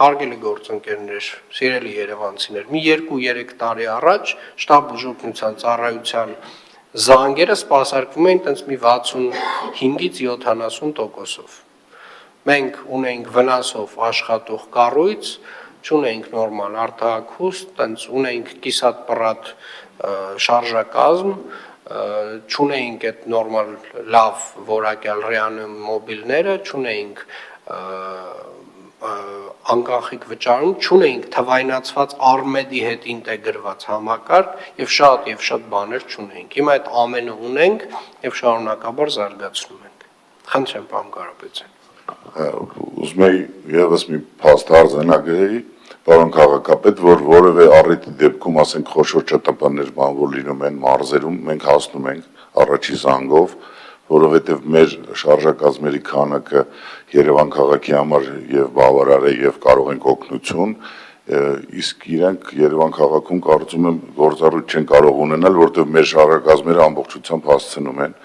Հարգելի գործընկերներ, սիրելի երևանցիներ, մի 2-3 տարի առաջ շտաբ բուժօգնության ծառայության զանգերը սպասարկվում էին տենց մի 65-ից 70%-ով։ Մենք ունեինք վնասով աշխատող կառույց, չունեինք նորմալ արտահայտություն, տենց ունեինք կիսատ-պռատ շարժակազմ, չունեինք այդ նորմալ լավ որակյալ ռեանիմոբիլները, չունեինք անկախիկ վճարում, չունեինք թվայնացված Արմեդի հետ ինտեգրված համակարգ եւ շատ բաներ չունեինք։ Հիմա այդ ամենը ունենք եւ շարունակաբար զարգացնում ենք։ Խնդրեմ, պարոն Կարապետյան։ Ուզում եի եւս մի փաստ արձանագրեի, պարոն քաղաքապետ, որ որևէ առիթի դեպքում, ասենք, խոշոր ՃՏՊ-ներ բան որ լինում են մարզերում, մենք հասնում ենք առաջի զանգով, որովհետև մեր շարժակազմերի քանակը Երևան քաղաքի համար եւ բավարար է եւ կարող ենք օգնություն, իսկ իրենք Երևան քաղաքում կարծում եմ գործառույթ չեն կարող ունենալ, որովհետև մեր շարժակազմերը ամբողջությամբ հասցնում են